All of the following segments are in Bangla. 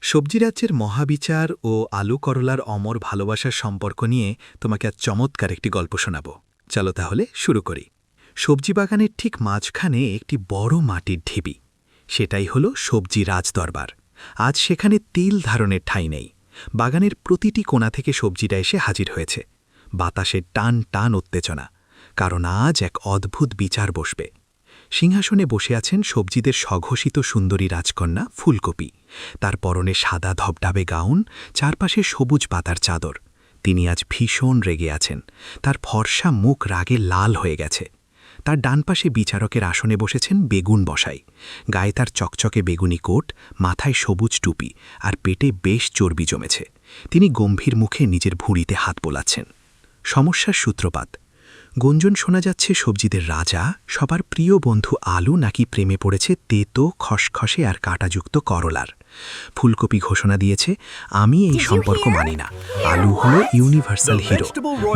সবজি রাজ্যের মহাবিচার ও আলু করলার অমর ভালোবাসার সম্পর্ক নিয়ে তোমাকে আজ চমৎকার একটি গল্প শোনাব। চলো তাহলে শুরু করি। সবজি বাগানের ঠিক মাঝখানে একটি বড় মাটির ঢিবি, সেটাই হলো সবজি রাজদরবার। আজ সেখানে তিল ধারণের ঠাঁই নেই। বাগানের প্রতিটি কোণা থেকে সবজিটা এসে হাজির হয়েছে। বাতাসের টান টান উত্তেজনা, কারণ আজ এক অদ্ভুত বিচার বসবে। সিংহাসনে বসে আছেন সবজিদের স্বঘোষিত সুন্দরী রাজকন্যা ফুলকপি। তার পরনে সাদা ধবঢাবে গাউন, চারপাশে সবুজ পাতার চাদর। তিনি আজ ভীষণ রেগে আছেন। তার ফর্সা মুখ রাগে লাল হয়ে গেছে। তার ডান পাশে বিচারকের আসনে বসেছেন বেগুন বসাই। গায়ে তার চকচকে বেগুনি কোট, মাথায় সবুজ টুপি, আর পেটে বেশ চর্বি জমেছে। তিনি গম্ভীর মুখে নিজের ভুঁড়িতে হাত বোলাচ্ছেন। সমস্যার সূত্রপাত। গুঞ্জন শোনা যাচ্ছে সবজিদের রাজা, সবার প্রিয় বন্ধু আলু নাকি প্রেমে পড়েছে তেতো, খসখসে আর কাঁটাযুক্ত করলার। ফুলকপি ঘোষণা দিয়েছে, আমি এই সম্পর্ক মানি না। আলু হলো ইউনিভার্সাল হিরো।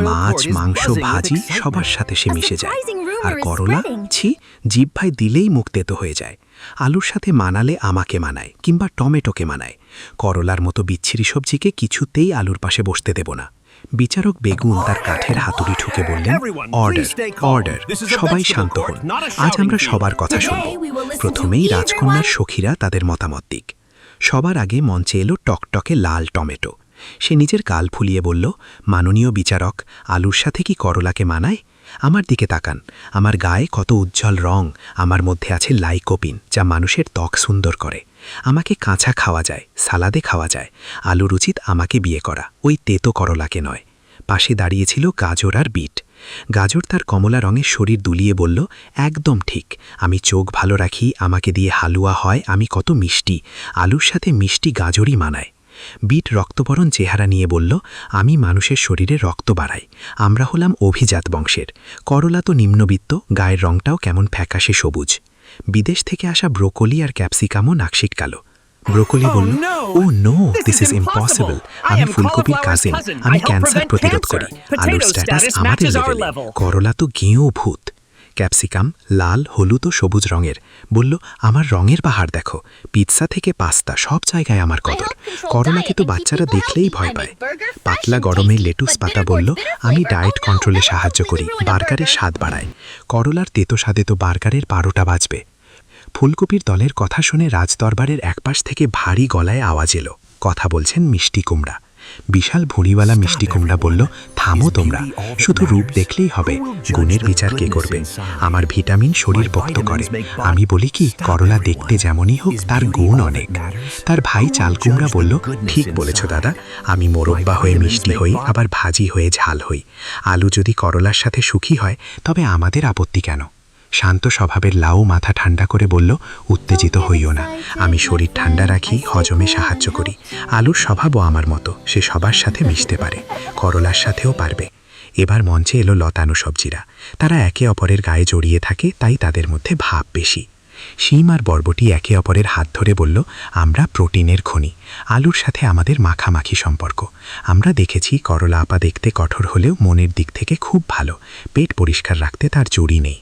মাছ, মাংস, ভাজি সবার সাথে সে মিশে যায়। আর করলা, ছি, জিহ্বায় দিলেই মুখ তেতো হয়ে যায়। আলুর সাথে মানালে আমাকে মানায়, কিংবা টমেটোকে মানায়। করলার মতো বিচ্ছিরি সবজিকে কিছুতেই আলুর পাশে বসতে দেব না। বিচারক বেগুন তার কাঠের হাতুড়ি ঠুকে বললেন, অর্ডার, অর্ডার, সবাই শান্ত হন। আজ আমরা সবার কথা শুনব। প্রথমেই রাজকন্যার সখীরা তাদের মতামত দিক। সবার আগে মঞ্চে এলো টকটকে লাল টমেটো। সে নিজের গাল ফুলিয়ে বলল, মাননীয় বিচারক, আলুর সাথে কি করলাকে মানায়? আমার দিকে তাকান। আমার গায়ে কত উজ্জ্বল রং। আমার মধ্যে আছে লাইকোপিন, যা মানুষের ত্বক সুন্দর করে। আমাকে কাঁচা খাওয়া যায়, সালাদে খাওয়া যায়। আলুর উচিত আমাকে বিয়ে করা, ওই তেতো করলাকে নয়। পাশে দাঁড়িয়েছিল গাজর আর বিট। গাজর তার কমলা রঙের শরীর দুলিয়ে বলল, একদম ঠিক। আমি চোখ ভালো রাখি, আমাকে দিয়ে হালুয়া হয়, আমি কত মিষ্টি। আলুর সাথে মিষ্টি গাজরই মানায়। বিট রক্তবরণ চেহারা নিয়ে বলল, আমি মানুষের শরীরে রক্ত বাড়াই। আমরা হলাম অভিজাত বংশের। করলা তো নিম্নবিত্ত, গায়ের রংটাও কেমন ফ্যাকাশে সবুজ। বিদেশ থেকে আসা ব্রোকলি আর ক্যাপসিকামও নাকশিট কালো। ব্রোকলি বলল, ও নো, দিস ইজ ইম্পসিবল। আমি ফুলকপির কাজিন, আমি ক্যান্সার প্রতিরোধ করি। আলুর স্ট্যাটাস আমাদের লেভেলে। করলা তো গেঁয়ো ভূত। ক্যাপসিকাম লাল, হলুদ ও সবুজ রঙের, বলল, আমার রঙের বাহার দেখো। পিৎজা থেকে পাস্তা, সব জায়গায় আমার কদর। করলাকে তো বাচ্চারা দেখলেই ভয় পায়। পাতলা গরমে লেটুস পাতা বলল, আমি ডায়েট কন্ট্রোলে সাহায্য করি, বার্গারের স্বাদ বাড়ায়। করলার তেতো স্বাদে তো বার্গারের 12টা বাজবে। ফুলকপির দলের কথা শুনে রাজদরবারের একপাশ থেকে ভারী গলায় আওয়াজ এলো। কথা বলছেন মিষ্টি কুমড়া। বিশাল ভুঁড়িওয়ালা মিষ্টি কুমড়া বলল, থামো তোমরা, শুধু রূপ দেখলেই হবে, গুণের বিচার কে করবে? আমার ভিটামিন শরীর পোক্ত করে। আমি বলি কি, করলা দেখতে যেমনই হোক, তার গুণ অনেক। তার ভাই চাল কুমড়া বলল, ঠিক বলেছ দাদা, আমি মোরব্বা হয়ে মিষ্টি হই, আবার ভাজি হয়ে ঝাল হই। আলু যদি করলার সাথে সুখী হয়, তবে আমাদের আপত্তি কেন? শান্ত স্বভাবের লাউ মাথা ঠান্ডা করে বলল, উত্তেজিত হইও না, আমি শরীর ঠান্ডা রাখি, হজমে সাহায্য করি। আলুর স্বভাবও আমার মতো, সে সবার সাথে মিশতে পারে, করলার সাথেও পারবে। এবার মঞ্চে এলো লতানো সবজিরা। তারা একে অপরের গায়ে জড়িয়ে থাকে, তাই তাদের মধ্যে ভাব বেশি। শিম আর বরবটি একে অপরের হাত ধরে বলল, আমরা প্রোটিনের খনি। আলুর সাথে আমাদের মাখামাখি সম্পর্ক। আমরা দেখেছি করলা আপা দেখতে কঠোর হলেও মনের দিক থেকে খুব ভালো, পেট পরিষ্কার রাখতে তার জড়ি নেই।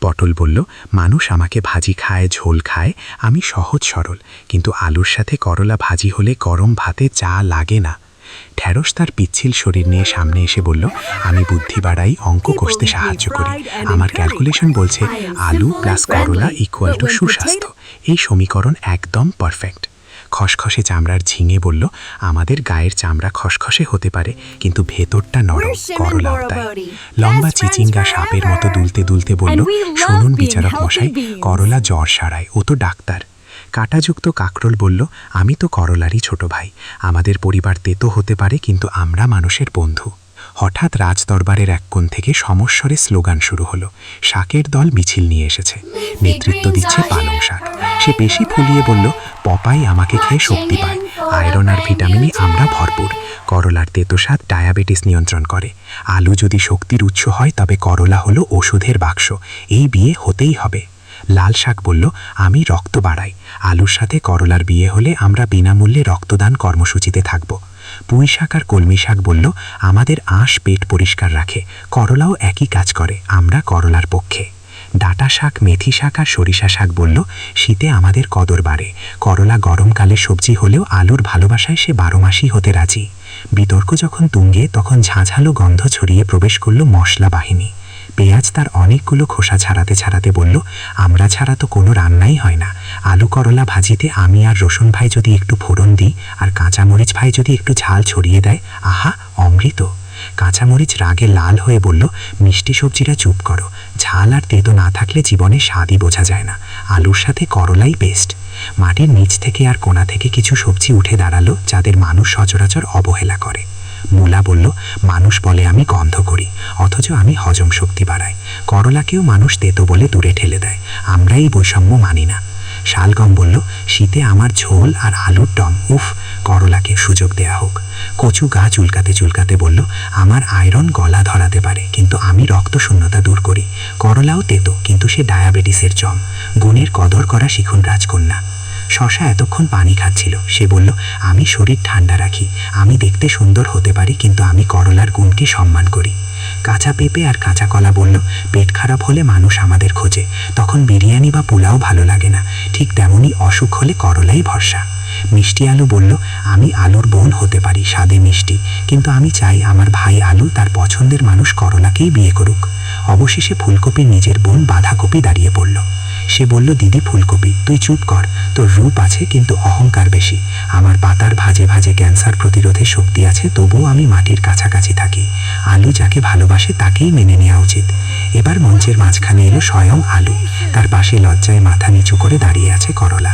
পটল বলল, মানুষ আমাকে ভাজি খায়, ঝোল খায়, আমি সহজ সরল, কিন্তু আলুর সাথে করলা ভাজি হলে গরম ভাতে চা লাগে না। ঢেঁড়স তার পিচ্ছিল শরীর নিয়ে সামনে এসে বলল, আমি বুদ্ধি বাড়াই, অঙ্ক কষতে সাহায্য করি। আমার ক্যালকুলেশন বলছে আলু প্লাস করলা ইকুয়াল টু সুস্বাস্থ্য। এই সমীকরণ একদম পারফেক্ট। খসখসে চামড়ার ঝিঙে বলল, আমাদের গায়ের চামড়া খসখসে হতে পারে, কিন্তু ভেতরটা নরম, করলাও তাই। লম্বা চিচিঙ্গা সাপের মতো দুলতে দুলতে বলল, শুনুন বিচারক মশাই, করলা জ্বর সারায়, ও তো ডাক্তার। কাঁটাযুক্ত কাকরোল বলল, আমি তো করলারই ছোট ভাই। আমাদের পরিবার তেতো হতে পারে, কিন্তু আমরা মানুষের বন্ধু। হঠাৎ রাজদরবারের এক কোণ থেকে সমস্বরে স্লোগান শুরু হলো। শাকের দল মিছিল নিয়ে এসেছে। নেতৃত্ব দিচ্ছে পালং শাক। সে বেশি ফুলিয়ে বলল, পপাই আমাকে খেয়ে শক্তি পায়, আয়রন আর ভিটামিনে আমরা ভরপুর। করলার তেতো স্বাদ ডায়াবেটিস নিয়ন্ত্রণ করে। আলু যদি শক্তির উৎস হয়, তবে করলা হলো ওষুধের বাক্স। এই বিয়ে হতেই হবে। লাল শাক বলল, আমি রক্ত বাড়াই। আলুর সাথে করলার বিয়ে হলে আমরা বিনামূল্যে রক্তদান কর্মসূচিতে থাকব। পুঁই শাক আর কলমি শাক বলল, আমাদের আঁশ পেট পরিষ্কার রাখে। করলাও একই কাজ করে, আমরা করলার পক্ষে। ডাঁটা শাক, মেথি শাক আর সরিষা শাক বলল, শীতে আমাদের কদর বাড়ে। করলা গরমকালে সবজি হলেও আলুর ভালোবাসায় সে 12 মাসই হতে রাজি। বিতর্ক যখন তুঙ্গে, তখন ঝাঁঝালো গন্ধ ছড়িয়ে প্রবেশ করল মশলা বাহিনী। পেঁয়াজ তার অনেকগুলো খোসা ছাড়াতে ছাড়াতে বলল, আমরা ছাড়া তো কোনো রান্নাই হয় না। আলু করলা ভাজিতে আমি আর রসুন ভাই যদি একটু ফোড়ন দিই, আর কাঁচামরিচ ভাই যদি একটু ঝাল ছড়িয়ে দেয়, আহা, অমৃত। কাঁচামরিচ রাগে লাল হয়ে বলল, মিষ্টি সবজিরা চুপ করো। ঝাল আর তেতো না থাকলে জীবনে স্বাদই বোঝা যায় না। আলুর সাথে করলাই বেস্ট। মাটির নিচ থেকে আর কোণা থেকে কিছু সবজি উঠে দাঁড়ালো, যাদের মানুষ সচরাচর অবহেলা করে। মূলা বলল, মানুষ বলে আমি গন্ধ করি, অথচ আমি হজম শক্তি বাড়াই। করলাকেও মানুষ তেতো বলে দূরে ঠেলে দেয়, আমরা এই বৈষম্য মানি না। শালগম বলল, শীতে আমার ঝোল আর আলুর দম, উফ, করলাকে সুযোগ দেয়া হোক। কচু গা চুলকাতে চুলকাতে বলল, আমার আয়রন গলা ধরাতে পারে, কিন্তু আমি রক্ত শূন্যতা দূর করি। করলাও তেতো, কিন্তু সে ডায়াবেটিসের জম। গুণের কদর করা শিখুন রাজকন্যা। শশা এতক্ষণ পানি খাচ্ছিল। সে বলল, আমি শরীর ঠান্ডা রাখি, আমি দেখতে সুন্দর হতে পারি, কিন্তু আমি করলার গুণকে সম্মান করি। কাঁচা পেঁপে আর কাঁচা কলা বলল, পেট খারাপ হলে মানুষ আমাদের খোঁজে, তখন বিরিয়ানি বা পোলাও ভালো লাগে না। ঠিক তেমনই অসুখ হলে করলাই ভরসা। মিষ্টি আলু বলল, আমি আলুর বোন হতে পারি, স্বাদে মিষ্টি, কিন্তু আমি চাই আমার ভাই আলু তার পছন্দের মানুষ করলাকেই বিয়ে করুক। অবশেষে ফুলকপি নিজের বোন বাঁধাকপি দাঁড়িয়ে পড়ল। সে বলল, দিদি ফুলকপি, তুই চুপ কর, তোর রূপ আছে কিন্তু অহংকার বেশি। আমার পাতার ভাজে ভাজে ক্যান্সার প্রতিরোধের শক্তি আছে, তবুও আমি মাটির কাছাকাছি থাকি। আলু যাকে ভালোবাসে তাকেই মেনে নেওয়া উচিত। এবার মঞ্চের মাঝখানে এলো স্বয়ং আলু। তার পাশে লজ্জায় মাথা নিচু করে দাঁড়িয়ে আছে করলা।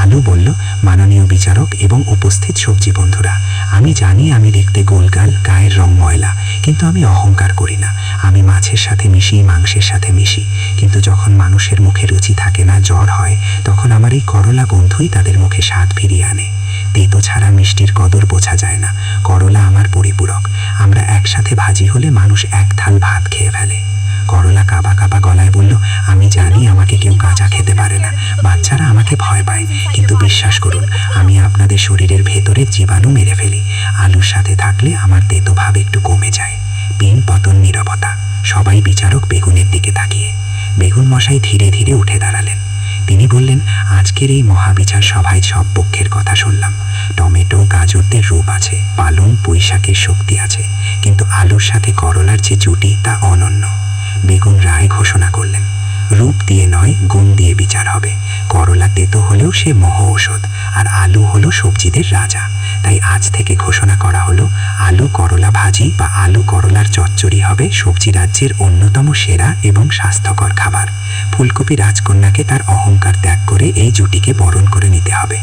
আলু বলল, মাননীয় বিচারক এবং উপস্থিত সবজি বন্ধুরা, আমি জানি আমি দেখতে গোলগাল, গায়ের রং ময়লা, কিন্তু আমি অহংকার করি না। আমি মাছের সাথে মিশি, মাংসের সাথে মিশি, কিন্তু যখন মানুষের মুখে রুচি থাকে না, জ্বর হয়, তখন আমার এই করলা গন্ধই তাদের মুখে স্বাদ ফিরিয়ে আনে। তেতো ছাড়া মিষ্টির কদর বোঝা যায় না। করলা আমার পরিপূরক। আমরা একসাথে ভাজি হলে মানুষ এক থাল ভাত খেয়ে ফেলে। করলা কাঁপা কাঁপা গলায় বলল, আমি জানি আমাকে কেউ কাঁচা খেতে পারে না, বাচ্চারা আমাকে ভয় পায়, কিন্তু বিশ্বাস করুন, আমি আপনাদের শরীরের ভেতরের জীবাণু মেরে ফেলি। আলুর সাথে থাকলে আমার তেতো ভাব একটু কমে যায়। পিন পতন নীরবতা। সবাই বিচারক বেগুনের দিকে তাকিয়ে। বেগুন মশাই ধীরে ধীরে উঠে দাঁড়ালেন। তিনি বললেন, আজকের এই মহাবিচার সভায় সব পক্ষের কথা শুনলাম। টমেটো গাজরদের রূপ আছে, পালং পুঁইশাকের শক্তি আছে, কিন্তু আলুর সাথে করলার যে জুটি তা অনন্য। বেগুন রায় ঘোষণা করলেন, রূপ দিয়ে নয়, গুণ দিয়ে বিচার হবে। করলা তেতো হলেও সে মহ ঔষধ, আর আলু হলো সবজিদের রাজা। তাই আজ থেকে ঘোষণা করা হলো, আলু করলা ভাজি বা আলু করলার চচ্চড়ি হবে সবজি রাজ্যের অন্যতম সেরা এবং স্বাস্থ্যকর খাবার। ফুলকপি রাজকন্যাকে তার অহংকার ত্যাগ করে এই জুটিকে বরণ করে নিতে হবে।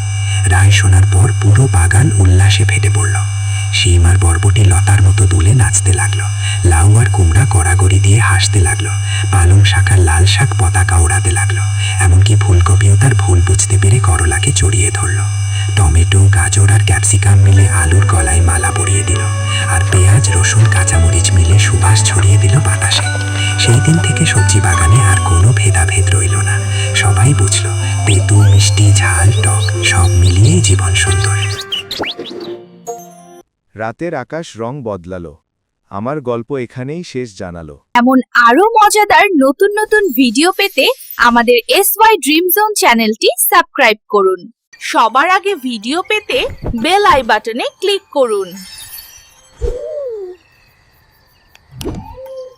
রায় শোনার পর পুরো বাগান উল্লাসে ফেটে পড়ল। শিম আর বরবটি লতার মতো দুলে নাচতে লাগলো। লাউ আর কুমড়া গড়াগড়ি দিয়ে হাসতে লাগলো। পালং শাক আর লাল শাক পতাকা ওড়াতে লাগলো। এমনকি ফুলকপিও তার ভুল বুঝতে পেরে করলাকে জড়িয়ে ধরল। টমেটো গাজর আর ক্যাপসিকাম মিলে আলুর গলায় মালা পরিয়ে দিল, আর পেঁয়াজ রসুন কাঁচামরিচ মিলে সুবাস ছড়িয়ে দিল বাতাসে। সেই দিন থেকে সবজি বাগানে আর কোনো ভেদাভেদ রইল না। সবাই বুঝল, তেঁতু মিষ্টি ঝাল টক সব মিলিয়েই জীবন সুন্দর। রাতের আকাশ রং বদলালো। আমার গল্প এখানেই শেষ জানালো। এমন আরো মজাদার নতুন নতুন ভিডিও পেতে আমাদের SY ড্রিম জোন চ্যানেলটি সাবস্ক্রাইব করুন। সবার আগে ভিডিও পেতে বেল আই বাটনে ক্লিক করুন।